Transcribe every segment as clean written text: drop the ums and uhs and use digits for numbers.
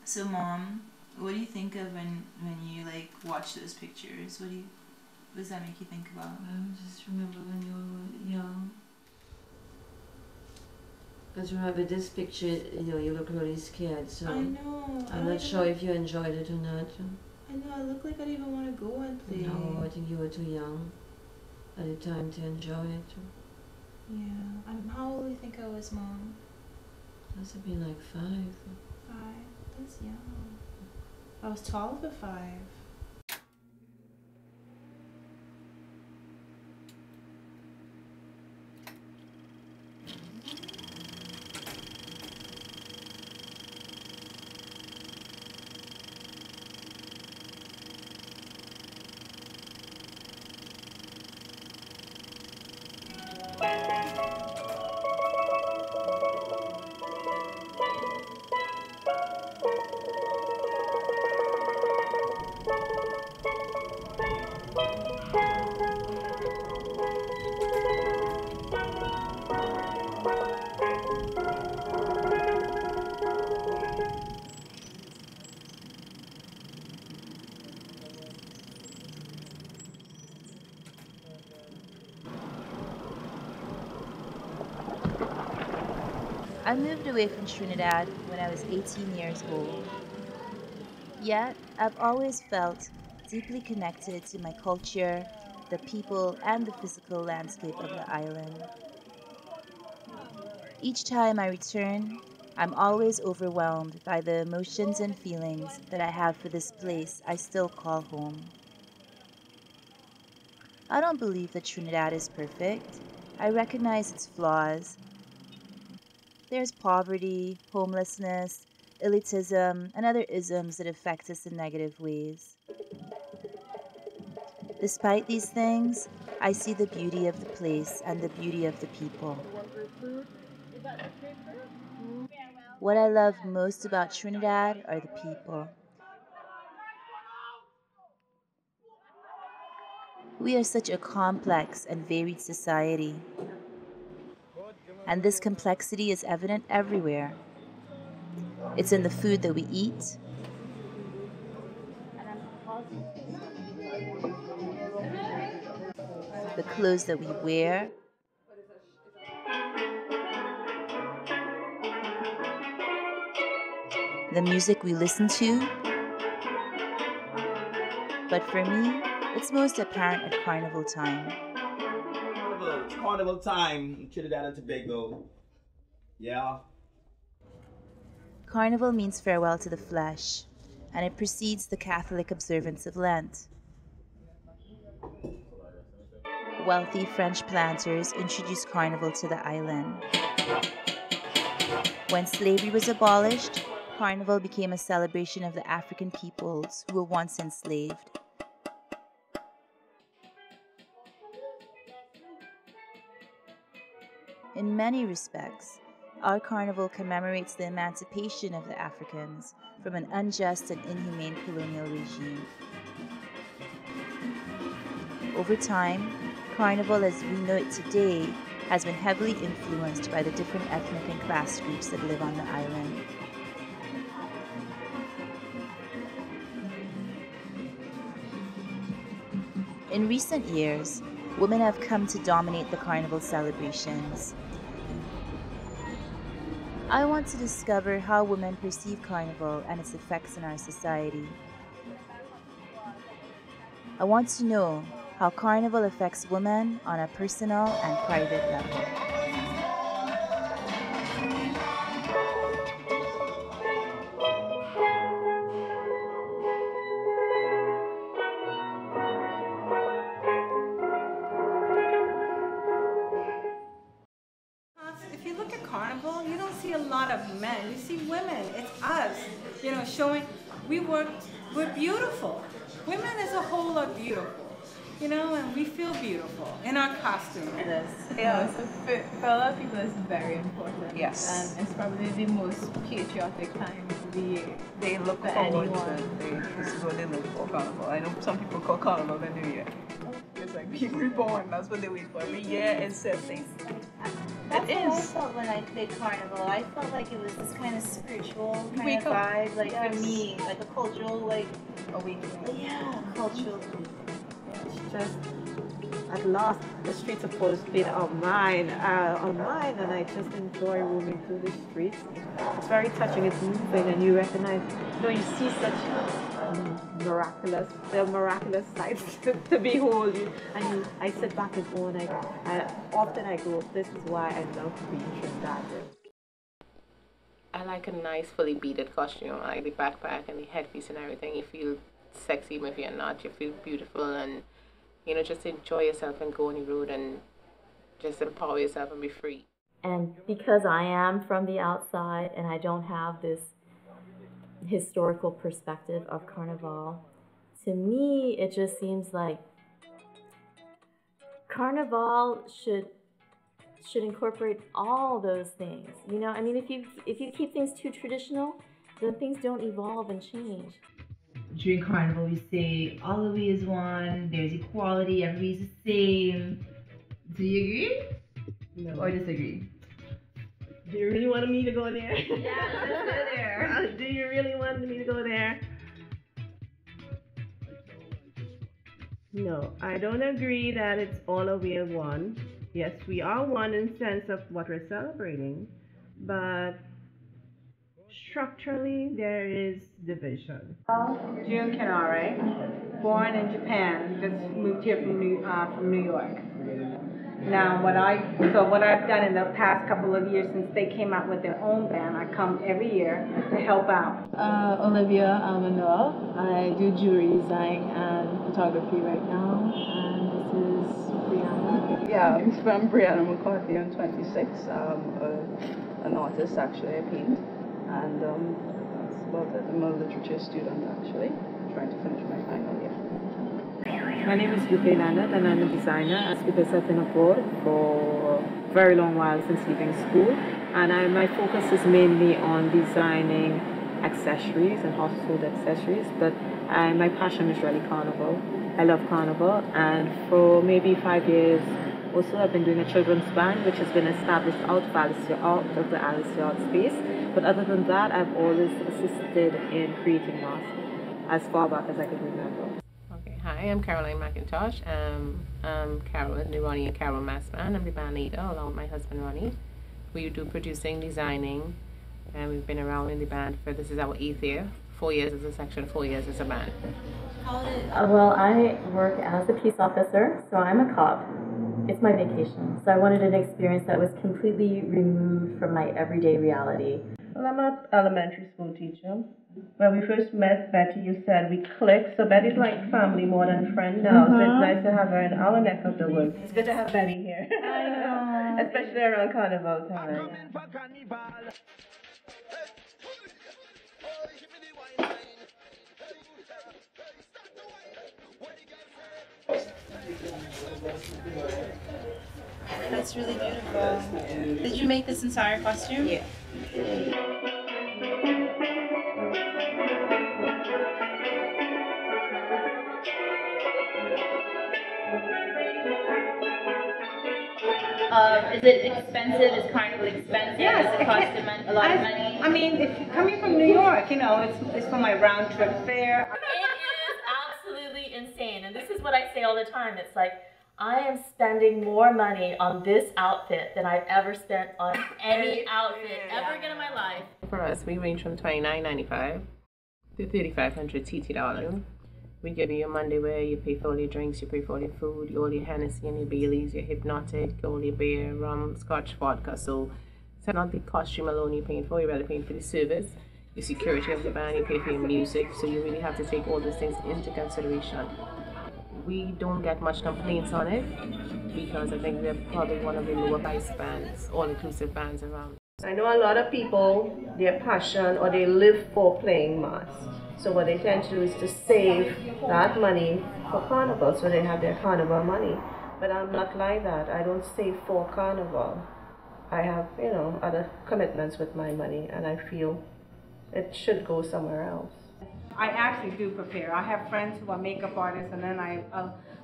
So, Mom, what do you think of when you like watch those pictures? What does that make you think about? Just remember when you were young. Because remember this picture, you look really scared. So I know. I'm not sure if you enjoyed it or not. I know. I look like I didn't even want to go and play. No, I think you were too young at the time to enjoy it. Yeah. How old do you think I was, Mom? Must have been like 5. 5. That's young. I was 12 at 5. I moved away from Trinidad when I was 18 years old. Yet, I've always felt deeply connected to my culture, the people, and the physical landscape of the island. Each time I return, I'm always overwhelmed by the emotions and feelings that I have for this place I still call home. I don't believe that Trinidad is perfect. I recognize its flaws. There's poverty, homelessness, elitism, and other isms that affect us in negative ways. Despite these things, I see the beauty of the place and the beauty of the people. What I love most about Trinidad are the people. We are such a complex and varied society, and this complexity is evident everywhere. It's in the food that we eat, the clothes that we wear, the music we listen to. But for me, it's most apparent at Carnival time. Carnival, it's Carnival time in Trinidad and Tobago. Yeah. Carnival means farewell to the flesh, and it precedes the Catholic observance of Lent. Wealthy French planters introduced Carnival to the island. When slavery was abolished, Carnival became a celebration of the African peoples who were once enslaved. In many respects, our carnival commemorates the emancipation of the Africans from an unjust and inhumane colonial regime. Over time, Carnival as we know it today has been heavily influenced by the different ethnic and class groups that live on the island. In recent years, women have come to dominate the Carnival celebrations. I want to discover how women perceive Carnival and its effects in our society. I want to know how Carnival affects women on a personal and private level. If you look at Carnival, you don't see a lot of men. You see women. It's us, showing we're beautiful. Women as a whole are beautiful, and we feel beautiful in our costume. Yeah, so for a lot of people it's very important. Yes. And it's probably the most patriotic time of the year. They look for forward to anyone. it. This is what they look for, Carnival. I know some people call Carnival the New Year. It's like being reborn. That's what they wait for every year. It's something. That's how I felt when I played Carnival. I felt like it was this kind of spiritual kind of vibe, like for me, like a cultural, like Awakening. yeah, cultural. It's just at last the streets of Port of Spain are mine, and I just enjoy roaming through the streets. It's very touching, it's moving, and you recognize, you see such miraculous sights to behold you, and I sit back and go, and often I go, this is why I love being Trinidad. I like a nice fully beaded costume. I like the backpack and the headpiece and everything. You feel sexy even if you're not. You feel beautiful and, just enjoy yourself and go on the road and just empower yourself and be free. And because I am from the outside and I don't have this historical perspective of Carnival, to me it just seems like Carnival should incorporate all those things. I mean, if you keep things too traditional, then things don't evolve and change. During Carnival, we say all the way is one, there's equality, everybody's the same. Do you agree? No. Or disagree? Do you really want me to go there? Yeah, let's go there. Do you really want me to go there? No, I don't agree that it's all a way of one. Yes, we are one in the sense of what we're celebrating, but structurally there is division. June Kanare, born in Japan, just moved here from New York. Now, what I've done in the past couple of years since they came out with their own band, I come every year to help out. Olivia Manuel. I do jewelry design and photography right now, and this is Brianna. Yeah, I'm Brianna McCarthy. I'm 26. An artist, actually. I paint, and that's about it. I'm a literature student, actually, trying to finish my final year. My name is Yuki Nanda, and I'm a designer. That's because I've been abroad for a very long while since leaving school, and my focus is mainly on designing accessories and household accessories, but my passion is really Carnival. I love Carnival, and for maybe 5 years or so I've been doing a children's band which has been established out of the Alice Yard space, but other than that I've always assisted in creating masks as far back as I could remember. Hi, I'm Caroline McIntosh. I'm Carol, the Ronnie and Carol Mass Band. I'm the band leader along with my husband Ronnie. We do producing, designing, and we've been around in the band for, this is our 8th year. 4 years as a section, 4 years as a band. Well, I work as a peace officer, so I'm a cop. It's my vacation, so I wanted an experience that was completely removed from my everyday reality. Well, I'm an elementary school teacher. When we first met Betty, you said we clicked, so Betty's like family more than friend now, so it's nice to have her in our neck of the woods. It's good to have Betty here. I know. Especially around Carnival time. That's really beautiful. Did you make this entire costume? Yeah. Is it expensive? Is Carnival expensive? Yes, Does it cost a lot of money? I mean, if coming from New York, it's for my round trip fare. It is absolutely insane, and this is what I say all the time. It's like, I am spending more money on this outfit than I've ever spent on any outfit ever again in my life. For us, we range from $29.95 to $3,500 TT. We give you your Monday wear, you pay for all your drinks, you pay for all your food, all your Hennessy and your Baileys, your Hypnotic, all your beer, rum, scotch, vodka. So it's not the costume alone you're paying for, you're rather paying for the service, your security of the band, you pay for your music. So you really have to take all those things into consideration. We don't get much complaints on it because I think we're probably one of the lower price bands, all-inclusive bands around. I know a lot of people, their passion or they live for playing mass. So what they tend to do is to save that money for Carnival, so they have their Carnival money. But I'm not like that. I don't save for Carnival. I have, other commitments with my money, and I feel it should go somewhere else. I actually do prepare. I have friends who are makeup artists, and then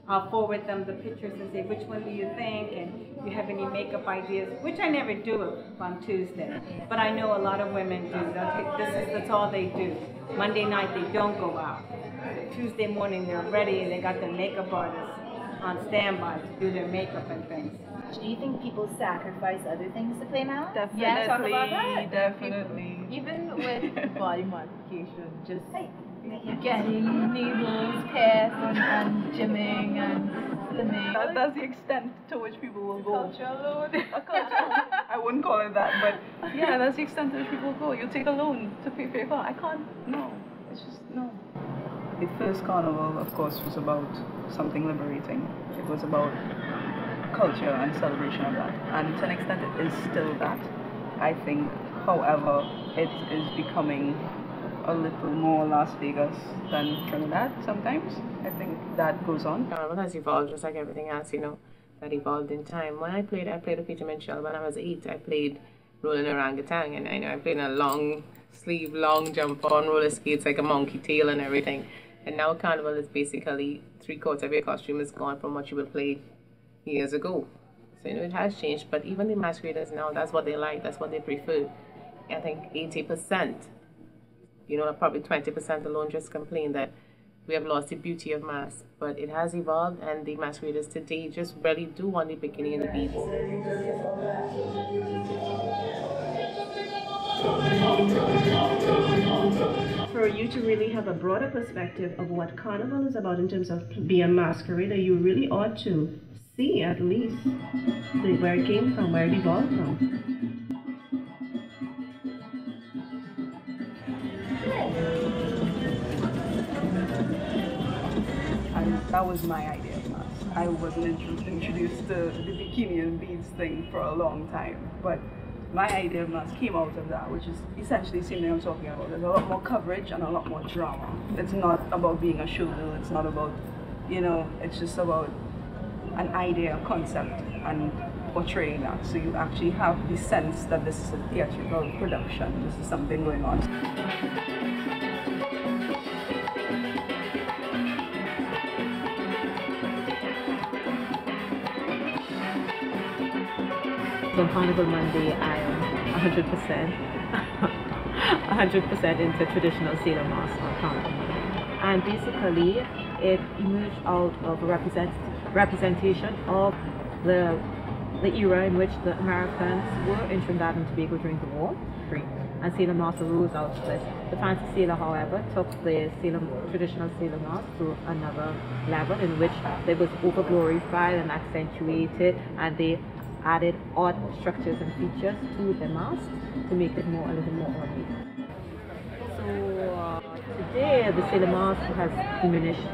I'll forward them the pictures and say, which one do you think? And you have any makeup ideas? Which I never do on Tuesday. But I know a lot of women do. That's all they do. Monday night, they don't go out. Tuesday morning, they're ready. They got their makeup artists on standby to do their makeup and things. Do you think people sacrifice other things to play mouse? Definitely, Yeah, talk about that. definitely. Even with body modification, just getting needles, pierced, and gymming and slimming. That's the extent to which people will go. Cultural load. A culture. I wouldn't call it that, but yeah, that's the extent to which people will go. You take a loan to pay for your car. I can't. No, it's just no. The first carnival, of course, was about something liberating. It was about culture and celebration of that, and to an extent, it is still that. I think, however, it is becoming a little more Las Vegas than Trinidad sometimes. I think that goes on. Carnival has evolved just like everything else, that evolved in time. When I played a Peter Mitchell when I was 8. I played rolling orangutan, and I played in a long sleeve, long jump on roller skates like a monkey tail and everything. And now Carnival is basically 3/4 of your costume is gone from what you would play years ago. So it has changed, but even the masqueraders now, that's what they like, that's what they prefer. I think 80%, probably 20% alone just complain that we have lost the beauty of mask. But it has evolved, and the masqueraders today just really do want the bikini and the beads. For you to really have a broader perspective of what Carnival is about in terms of being a masquerader, you really ought to see at least where it came from, where it evolved from. And that was my idea of mask. I wasn't introduced to the bikini and beads thing for a long time, but my idea of mask came out of that, which is essentially the same thing I'm talking about. There's a lot more coverage and a lot more drama. It's not about being a showgirl, it's not about, it's just about an idea, a concept, and portraying that. So you actually have the sense that this is a theatrical production, this is something going on. On Carnival Monday, I am 100% into traditional sailor mask on Carnival. And basically, it emerged out of a representation of the era in which the Americans were in Trinidad and Tobago during the war. And sailor mask arose out of this. The fancy sailor, however, took the traditional sailor mask to another level in which they was over-glorified and accentuated, and they added odd structures and features to the mask to make it a little more ornate. So today the sailor mask has diminished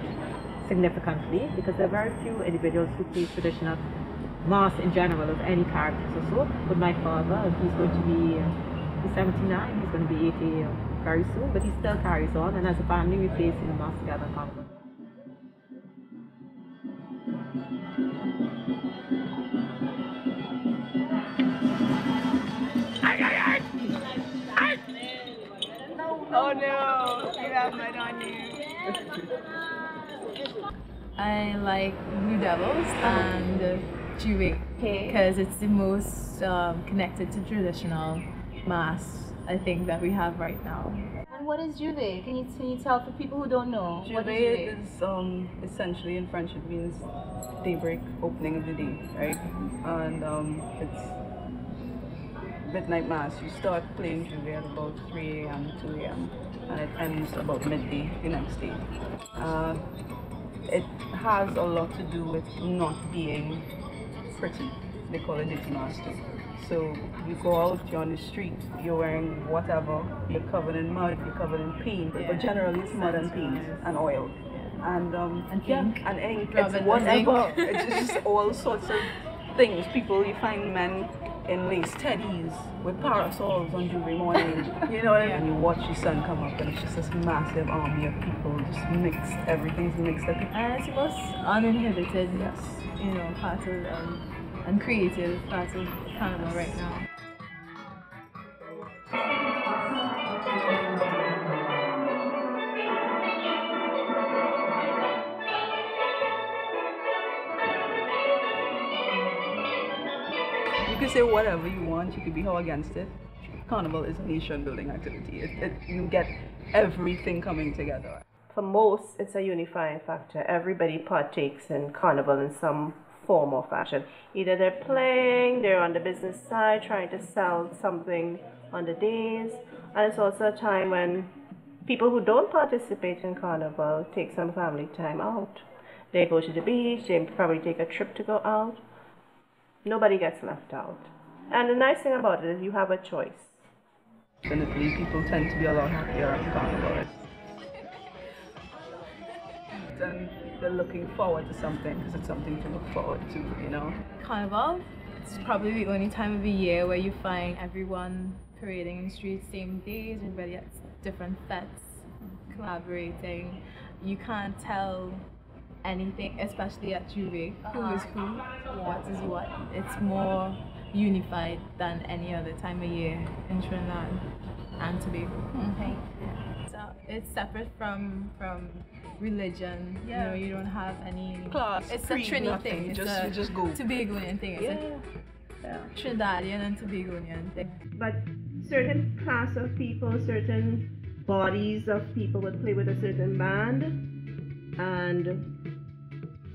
significantly because there are very few individuals who play traditional masks in general of any characters or so. But my father, he's going to be he's 79, he's going to be 80 very soon, but he still carries on, and as a family we play sailor mask together in Carnival. Oh no, you have mud on you. I like Blue Devils and Juve because it's the most connected to traditional masks I think that we have right now. And what is Juve? Can you tell for people who don't know? Juve What is is essentially in French it means daybreak, opening of the day, right? And it's midnight mass. You start playing Juve at about 3 a.m., 2 a.m. and it ends about midday the next day. It has a lot to do with not being pretty. They call it dirty mask too. So you go out, you're on the street, you're wearing whatever, you're covered in mud, you're covered in paint, but generally it's mud and paint and oil. And ink. And ink. It's whatever. It's just all sorts of things. You find men in lace teddies with parasols on Juve morning. You know what I mean? And you watch the sun come up and it's just this massive army of people just mixed, everything's mixed up. And it's the most uninhibited, part of and creative part of Carnival right now. could say whatever you want, you could be how against it. Carnival is a nation building activity. You get everything coming together. For most, it's a unifying factor. Everybody partakes in Carnival in some form or fashion. Either they're playing, they're on the business side, trying to sell something on the days, and it's also a time when people who don't participate in Carnival take some family time out. They go to the beach, they probably take a trip to go out. Nobody gets left out. And the nice thing about it is you have a choice. Definitely, people tend to be a lot happier at Carnival. And they're looking forward to something because it's something to look forward to, you know. Carnival, it's probably the only time of the year where you find everyone parading in the streets same days, everybody at different fetes, collaborating. You can't tell anything, especially at Juve, who is who, what is what. It's more unified than any other time of year in Trinidad and Tobago. Okay. So it's separate from religion. You know, you don't have any class. It's a Trinidad thing. You It's just go. Tobagoan thing. It's a Trinidadian and Tobagoan thing. But certain class of people, certain bodies of people would play with a certain band, and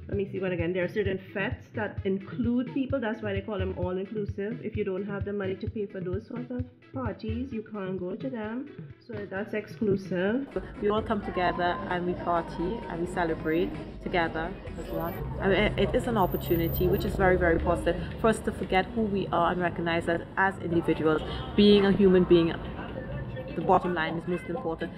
let me see what again. There are certain fetes that include people. That's why they call them all-inclusive. If you don't have the money to pay for those sort of parties, you can't go to them. So that's exclusive. We all come together and we party and we celebrate together as one. I mean, it is an opportunity which is very, very positive for us to forget who we are and recognize that as individuals, being a human being, the bottom line is most important.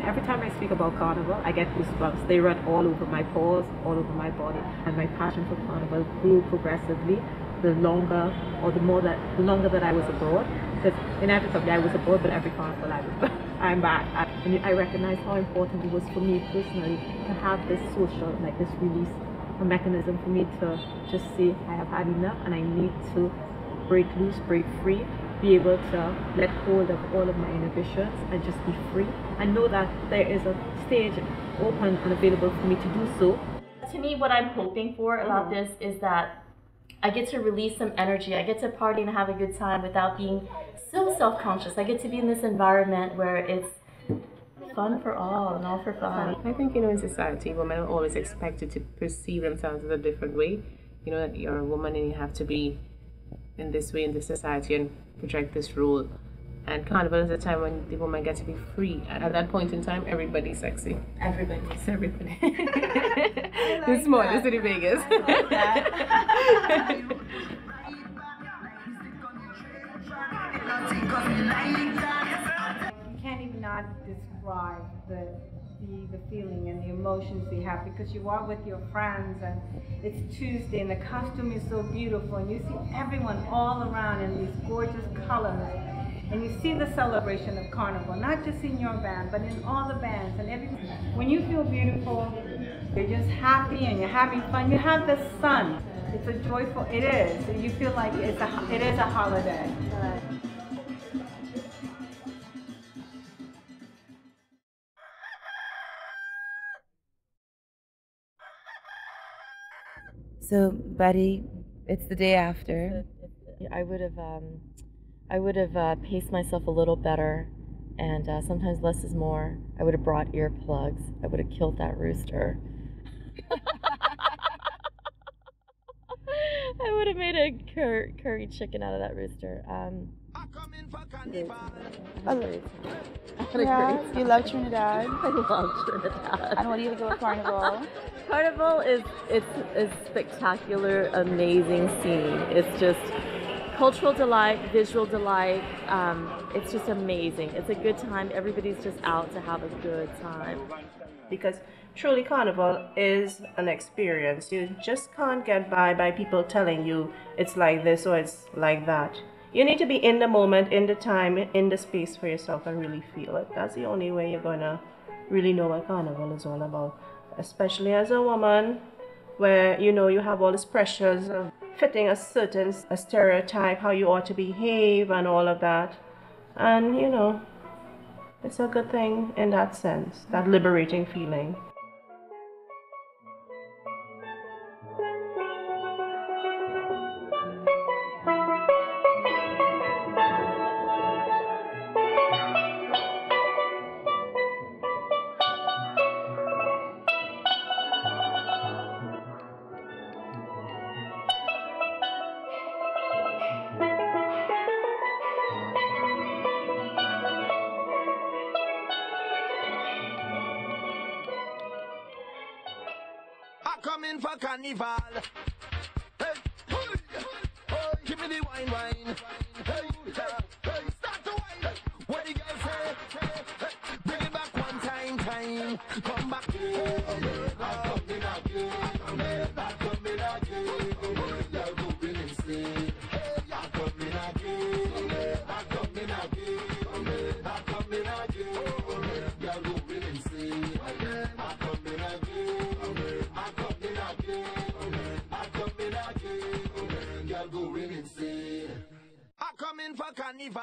Every time I speak about Carnival, I get goosebumps. They run all over my pores, all over my body, and my passion for Carnival grew progressively the longer that I was abroad. Because inevitably I was abroad, but every Carnival I'm back. And I recognize how important it was for me personally to have this social, like this release, a mechanism for me to just say I have had enough and I need to break loose, break free, be able to let hold of all of my inhibitions and just be free and know that there is a stage open and available for me to do so. To me, what I'm hoping for about this is that I get to release some energy. I get to party and have a good time without being so self-conscious. I get to be in this environment where it's fun for all and all for fun. I think, in society, women are always expected to perceive themselves in a different way. That you're a woman and you have to be in this way in this society and project this role. And Carnival is a time when the woman gets to be free. At that point in time, everybody's sexy. Everybody. It's everybody. The smallest in Vegas. You can't even not describe the feeling and the emotions we have because you are with your friends and it's Tuesday and the costume is so beautiful and you see everyone all around in these gorgeous colors and you see the celebration of Carnival, not just in your band but in all the bands and everything. When you feel beautiful, you're just happy and you're having fun. You have the sun. It's a joyful, it is. You feel like it is a holiday. So, buddy, it's the day after. I would have paced myself a little better, and sometimes less is more. I would have brought earplugs. I would have killed that rooster. I would have made a curry chicken out of that rooster. Yeah, you love Trinidad. I love Trinidad. And what do you think about Carnival? Carnival is a spectacular, amazing scene. It's just cultural delight, visual delight. It's just amazing. It's a good time. Everybody's just out to have a good time. Because truly Carnival is an experience. You just can't get by people telling you it's like this or it's like that. You need to be in the moment, in the time, in the space for yourself and really feel it. That's the only way you're gonna really know what Carnival is all about. Especially as a woman, where you have all these pressures of fitting a stereotype, how you ought to behave and all of that. And it's a good thing in that sense, that liberating feeling. coming for Carnival. Hey, hey, give me the wine. Hey, hey, start to wine. What the girl say? Hey, bring it back one time. Come back. I'm coming for Carnival.